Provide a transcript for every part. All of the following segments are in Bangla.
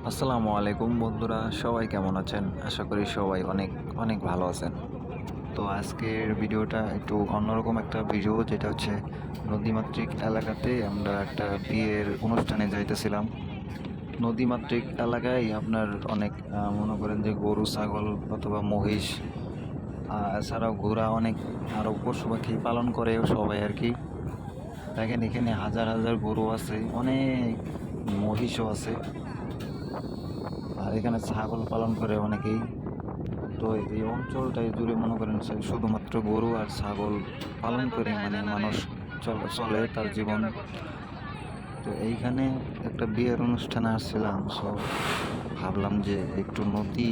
আসসালামু আলাইকুম বন্ধুরা, সবাই কেমন আছেন? আশা করি সবাই অনেক অনেক ভালো আছেন। তো আজকের ভিডিওটা একটু অন্যরকম একটা ভিডিও, যেটা হচ্ছে নদীমাতৃক এলাকাতে আমরা একটা বিয়ের অনুষ্ঠানে যাইতেছিলাম। নদীমাতৃক এলাকায় আপনার অনেক মনে করেন যে গরু ছাগল অথবা মহিষ, এছাড়াও ঘোড়া, অনেক আরও পশু পাখি পালন করে সবাই আর কি। দেখেন এখানে হাজার হাজার গরু আছে, অনেক মহিষও আছে, আর এখানে ছাগল পালন করে অনেকেই। তো এই অঞ্চলটাই জুড়ে মনে করেন শুধুমাত্র গরু আর ছাগল পালন করে মানে মানুষ চলে তার জীবন। তো এইখানে একটা বিয়ের অনুষ্ঠানে আসছিলাম, সো ভাবলাম যে একটু নদী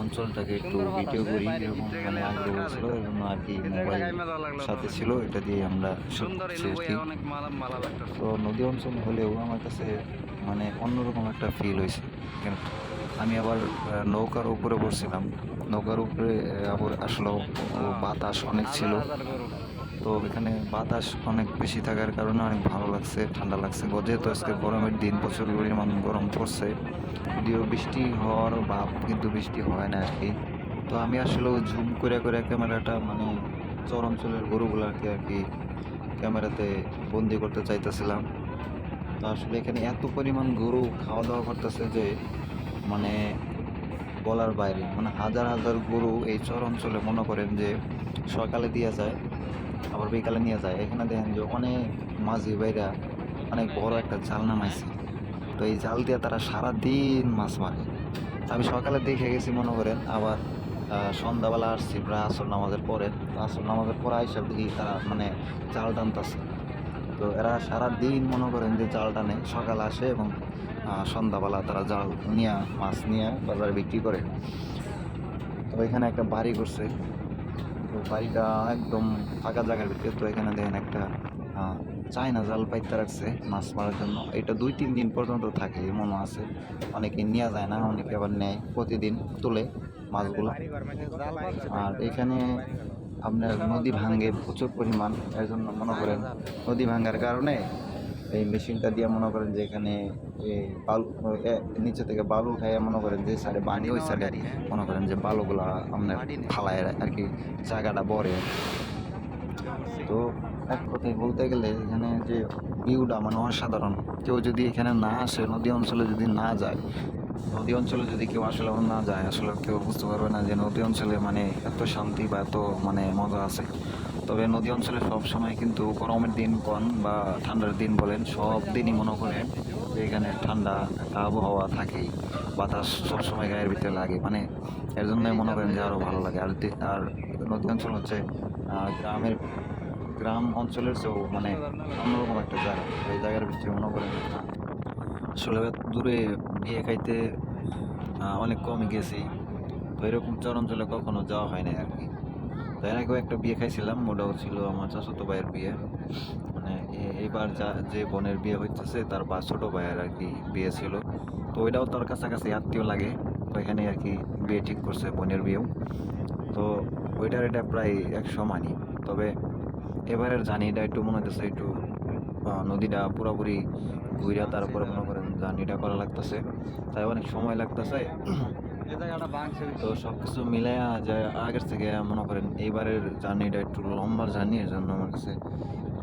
অঞ্চলটাকে একটু ভিডিও করি, এরকম মানে আগ্রহ ছিল, এই জন্য আর কি মোবাইল সাথে ছিল, এটা দিয়ে আমরা শুট করছি আর কি। তো নদী অঞ্চল হলেও আমার কাছে মানে অন্যরকম একটা ফিল হয়েছে। আমি আবার নৌকার উপরে বসছিলাম, নৌকার উপরে আবার আসলেও বাতাস অনেক ছিল। তো এখানে বাতাস অনেক বেশি থাকার কারণে অনেক ভালো লাগছে, ঠান্ডা লাগছে। যেহেতু আজকে গরমের দিন, প্রচুর পরিমাণ গরম পড়ছে, যদিও বৃষ্টি হওয়ার ভাব কিন্তু বৃষ্টি হয় না আর কি। তো আমি আসলে ঝুম করে করে ক্যামেরাটা মানে চর অঞ্চলের গরুগুলাকে আর কি ক্যামেরাতে বন্দি করতে চাইতেছিলাম। তো আসলে এখানে এত পরিমাণ গরু খাওয়া দাওয়া করতেছে যে মানে বলার বাইরে, মানে হাজার হাজার গরু এই চর অঞ্চলে মনে করেন যে সকালে দিয়ে যায়, আবার বিকালে নিয়ে যায়। এখানে দেখেন যে অনেক মাঝি ভাইরা অনেক বড় একটা জাল নামাইছে। তো এই জাল দিয়ে তারা সারাদিন মাছ মারে। আমি সকালে দেখে গেছি মনে করেন, আবার সন্ধ্যাবেলা আসছি প্রায় আসর নামাজের পরে। আসর নামাজের পরে আইসা দেখি তারা মানে জাল টানতেছে। তো এরা সারাদিন মনে করেন যে জাল টানে, সকালে আসে এবং সন্ধ্যাবেলা তারা জাল নিয়ে মাছ নিয়ে বাজারে বিক্রি করে। তো এখানে একটা বাড়ি করছে, তো বাড়িটা একদম ফাঁকা জায়গার ভিতরে। তো এখানে দেখেন একটা চায়না জাল পাইতে রাখছে মাছ মারার জন্য। এটা 2-3 দিন পর্যন্ত থাকে মনে আছে, অনেকে নেওয়া যায় না, অনেকে আবার নেয়, প্রতিদিন তোলে মাছগুলো। আর এখানে আপনার নদী ভাঙ্গে প্রচুর পরিমাণ, এর জন্য মনে করেন নদী ভাঙ্গার কারণে এই মেশিনটা দিয়ে মনে করেন যে এখানে এই বালু নিচে থেকে বালু উঠাইয়া মনে করেন যে সাইডে বানি, ওই সাইডে মনে করেন যে বালুগুলা আপনার ফালায় আর কি, জায়গাটা ভরে। তো এক কথায় বলতে গেলে এখানে যে ভিউটা মানে অসাধারণ। কেউ যদি এখানে না আসে, নদী অঞ্চলে যদি না যায়, নদী অঞ্চলে যদি কেউ আসলে না যায়, আসলে কেউ বুঝতে পারবে না যে নদী অঞ্চলে মানে এত শান্তি বা এত মানে মজা আছে। তবে নদী অঞ্চলে সব সময় কিন্তু গরমের দিন কোন বা ঠান্ডার দিন বলেন, সব দিনই মনে করেন যে এখানে ঠান্ডা একটা আবহাওয়া থাকেই, বাতাস সবসময় গায়ের ভিতরে লাগে, মানে এর জন্য মনে করেন যে আরও ভালো লাগে। আর নদী অঞ্চল হচ্ছে গ্রাম অঞ্চলের চেয়েও মানে অন্যরকম একটা জায়গা। এই জায়গার ভিতরে মনে করেন আসলে দূরে বিয়ে খাইতে অনেক কমই গেছি। তো এরকম চর অঞ্চলে কখনো যাওয়া হয় না আর কি। তো এর আগেও একটা বিয়ে খাইছিলাম, ওটাও ছিল আমার চাচাতো ভাইয়ের বিয়ে। মানে এবার যে বোনের বিয়ে হইতেছে তার ছোট ভাইয়ের আর কি বিয়ে ছিল। তো ওইটাও তার কাছাকাছি আত্মীয় লাগে, তো এখানে আর কি বিয়ে ঠিক করছে, বোনের বিয়েও। তো ওইটার এটা প্রায় এক সমানই। তবে এবারের জার্নিটা একটু মনে হচ্ছে একটু নদীটা পুরোপুরি ঘুইরা তারপরে মনে করেন জার্নিটা করা লাগতেছে, তাই অনেক সময় লাগতেছে। তো সব কিছু মিলাইয়া যায় আগের থেকে মনে করেন এইবারের জার্নিটা একটু লম্বা জার্নি, এর জন্য আমার কাছে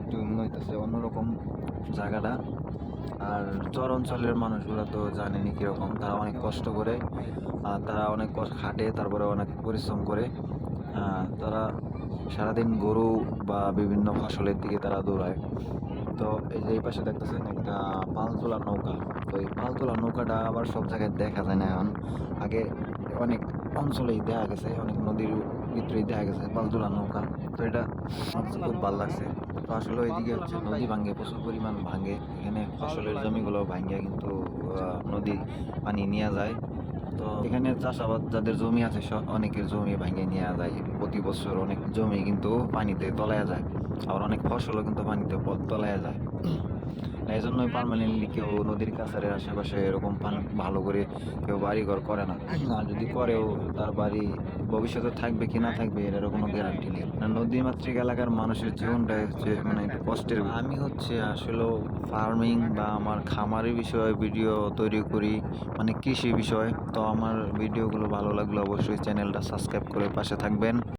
একটু মনে হইতেছে অন্যরকম জায়গাটা। আর চর অঞ্চলের মানুষগুলো তো জানেনি কীরকম, তারা অনেক কষ্ট করে, তারা অনেক খাটে, তারপরে অনেক পরিশ্রম করে। তারা সারাদিন গরু বা বিভিন্ন ফসলের দিকে তারা দৌড়ায়। তো এই যে এই পাশে দেখতেছেন একটা পাল তোলা নৌকা। তো এই পাল তোলা নৌকাটা আবার সব জায়গায় দেখা যায় না এখন। আগে অনেক অঞ্চলেই দেখা গেছে, অনেক নদীর ভিতরেই দেখা গেছে পাল তোলা নৌকা। তো এটা আমার কাছে খুব ভালো লাগছে। তো আসলে ওইদিকে হচ্ছে নদী ভাঙ্গে, প্রচুর পরিমাণ ভাঙ্গে, এখানে ফসলের জমিগুলো ভাঙ্গে কিন্তু নদী পানি নিয়ে যায়। তো এখানে চাষাবাদ যাদের জমি আছে, অনেকের জমি ভাঙিয়ে নেওয়া যায় প্রতি বছর, অনেক জমি কিন্তু পানিতে তলায় যায়, আবার অনেক ফসলও কিন্তু পানিতে তলায় যায়। এই জন্যই পার্মানেন্টলি কেউ নদীর কাছারে আশেপাশে এরকম ভালো করে কেউ বাড়িঘর করে না। আর যদি করেও তার বাড়ি ভবিষ্যতে থাকবে কি না থাকবে এটারও কোনো গ্যারান্টি নেই। নদীমাতৃক এলাকার মানুষের জীবনটাই হচ্ছে মানে একটু কষ্টের। আমি হচ্ছে আসলে ফার্মিং বা আমার খামারের বিষয়ে ভিডিও তৈরি করি, মানে কৃষি বিষয়। তো আমার ভিডিওগুলো ভালো লাগলে অবশ্যই চ্যানেলটা সাবস্ক্রাইব করে পাশে থাকবেন।